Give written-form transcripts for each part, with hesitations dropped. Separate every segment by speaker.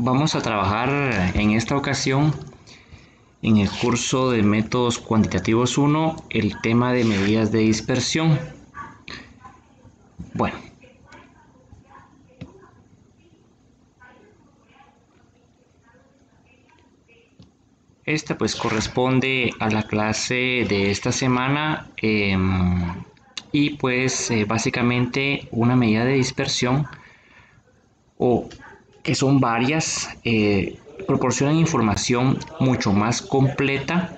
Speaker 1: vamos a trabajar en esta ocasión en el curso de métodos cuantitativos 1 el tema de medidas de dispersión. Bueno, esta pues corresponde a la clase de esta semana y pues básicamente una medida de dispersión o que son varias proporcionan información mucho más completa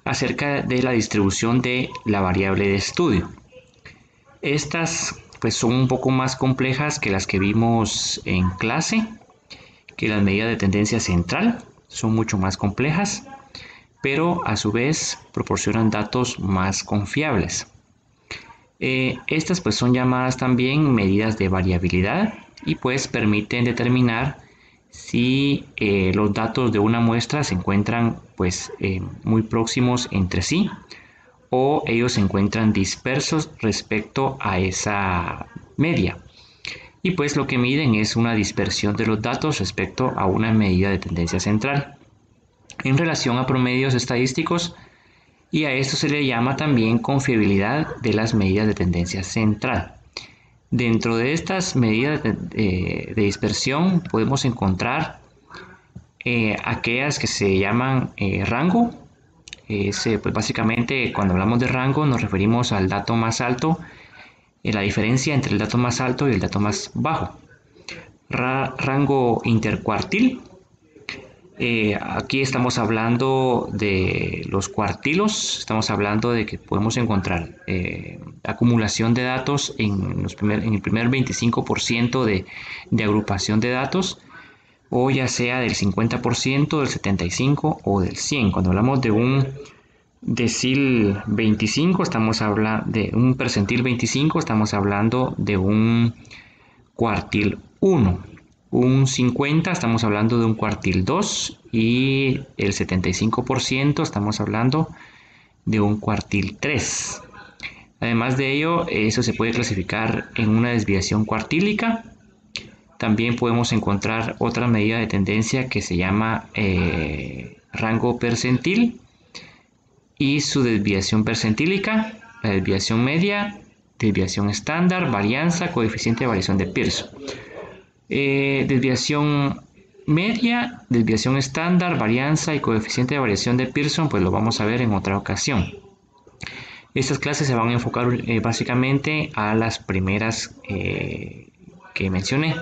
Speaker 1: acerca de la distribución de la variable de estudio. Estas pues son un poco más complejas que las que vimos en clase, que las medidas de tendencia central son mucho más complejas, pero a su vez proporcionan datos más confiables. Estas pues son llamadas también medidas de variabilidad y pues permiten determinar si los datos de una muestra se encuentran pues muy próximos entre sí o ellos se encuentran dispersos respecto a esa media. Y pues lo que miden es una dispersión de los datos respecto a una medida de tendencia central en relación a promedios estadísticos, y a esto se le llama también confiabilidad de las medidas de tendencia central. Dentro de estas medidas de dispersión podemos encontrar aquellas que se llaman rango. Pues básicamente cuando hablamos de rango nos referimos al dato más alto, la diferencia entre el dato más alto y el dato más bajo. Rango intercuartil. Aquí estamos hablando de los cuartilos, estamos hablando de que podemos encontrar acumulación de datos en el primer 25% de agrupación de datos, o ya sea del 50%, del 75% o del 100%. Cuando hablamos de un decil 25, estamos hablando de un percentil 25, estamos hablando de un cuartil 1. Un 50 estamos hablando de un cuartil 2 y el 75% estamos hablando de un cuartil 3. Además de ello, eso se puede clasificar en una desviación cuartílica. También podemos encontrar otra medida de tendencia que se llama rango percentil y su desviación percentílica, la desviación media, desviación estándar, varianza, coeficiente de variación de Pearson. Desviación media, desviación estándar, varianza y coeficiente de variación de Pearson, pues lo vamos a ver en otra ocasión. Estas clases se van a enfocar básicamente a las primeras que mencioné.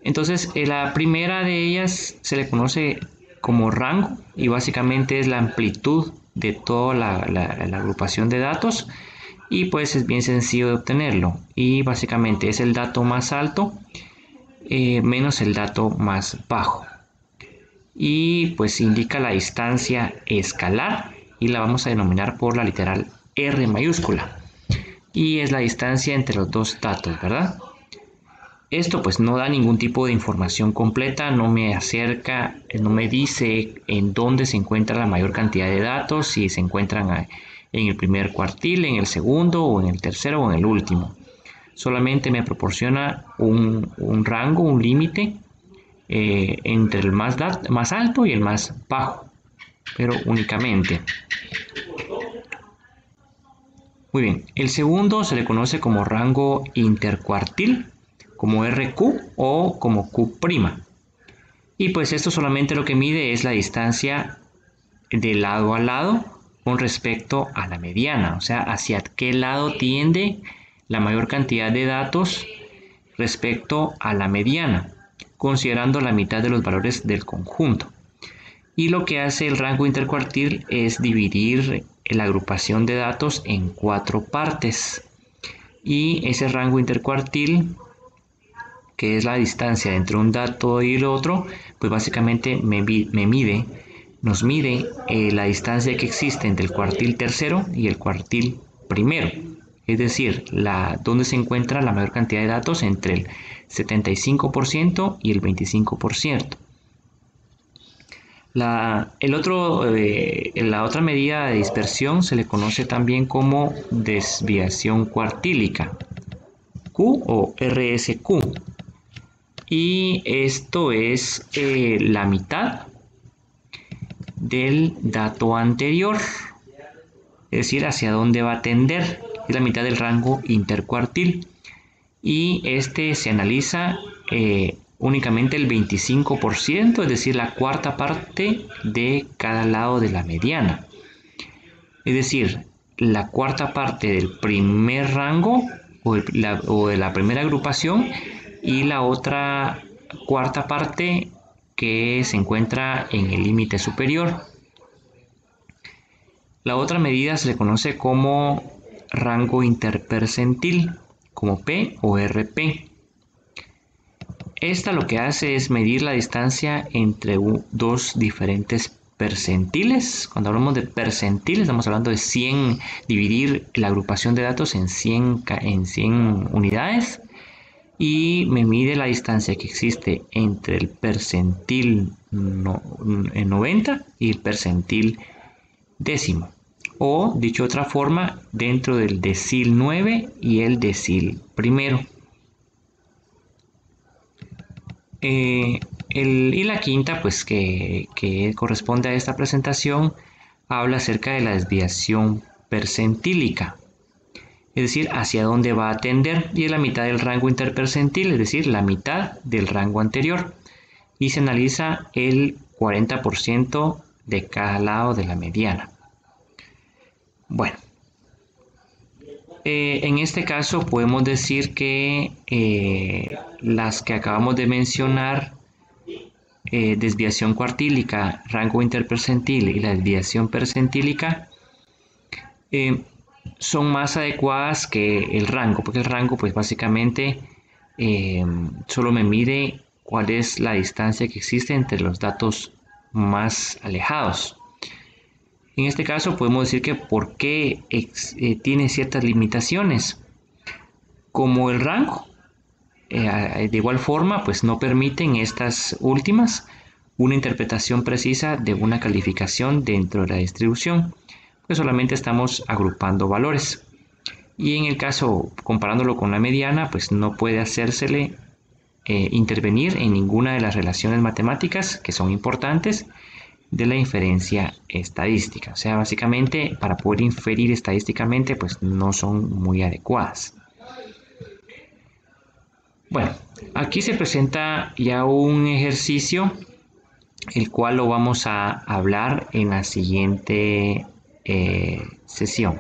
Speaker 1: Entonces, la primera de ellas se le conoce como rango y básicamente es la amplitud de toda la agrupación de datos, y pues es bien sencillo de obtenerlo, y básicamente es el dato más alto menos el dato más bajo, y pues indica la distancia escalar y la vamos a denominar por la literal R mayúscula, y es la distancia entre los dos datos, ¿verdad? Esto pues no da ningún tipo de información completa, no me acerca, no me dice en dónde se encuentra la mayor cantidad de datos, si se encuentran en el primer cuartil, en el segundo o en el tercero o en el último. Solamente me proporciona un rango, un límite entre el más alto y el más bajo, pero únicamente. Muy bien, el segundo se le conoce como rango intercuartil, como RQ o como Q'. Y pues esto solamente lo que mide es la distancia de lado a lado con respecto a la mediana, o sea, hacia qué lado tiende la mayor cantidad de datos respecto a la mediana, considerando la mitad de los valores del conjunto. Y lo que hace el rango intercuartil es dividir la agrupación de datos en 4 partes. Y ese rango intercuartil, que es la distancia entre un dato y el otro, pues básicamente nos mide la distancia que existe entre el cuartil tercero y el cuartil primero. Es decir, donde se encuentra la mayor cantidad de datos entre el 75% y el 25%. La otra medida de dispersión se le conoce también como desviación cuartílica, Q o RSQ. Y esto es la mitad del dato anterior, es decir, hacia dónde va a tender, es la mitad del rango intercuartil. Y este se analiza únicamente el 25%, es decir, la cuarta parte de cada lado de la mediana. Es decir, la cuarta parte del primer rango o de la primera agrupación y la otra cuarta parte que se encuentra en el límite superior. La otra medida se le conoce como rango interpercentil, como P o RP. Esta lo que hace es medir la distancia entre dos diferentes percentiles. Cuando hablamos de percentiles, estamos hablando de 100, dividir la agrupación de datos en 100 unidades. Y me mide la distancia que existe entre el percentil 90 y el percentil décimo. O, dicho de otra forma, dentro del decil 9 y el decil primero. Y la quinta, pues que corresponde a esta presentación, habla acerca de la desviación percentílica, es decir, hacia dónde va a tender, y es la mitad del rango interpercentil, es decir, la mitad del rango anterior, y se analiza el 40% de cada lado de la mediana. Bueno, en este caso podemos decir que las que acabamos de mencionar, desviación cuartílica, rango interpercentil y la desviación percentílica, son más adecuadas que el rango, porque el rango pues básicamente solo me mide cuál es la distancia que existe entre los datos más alejados. En este caso podemos decir que por qué tiene ciertas limitaciones, como el rango. De igual forma, pues no permiten estas últimas una interpretación precisa de una calificación dentro de la distribución, pues solamente estamos agrupando valores. Y en el caso, comparándolo con la mediana, pues no puede hacérsele intervenir en ninguna de las relaciones matemáticas que son importantes de la inferencia estadística. O sea, básicamente, para poder inferir estadísticamente, pues no son muy adecuadas. Bueno, aquí se presenta ya un ejercicio, el cual lo vamos a hablar en la siguiente sesión.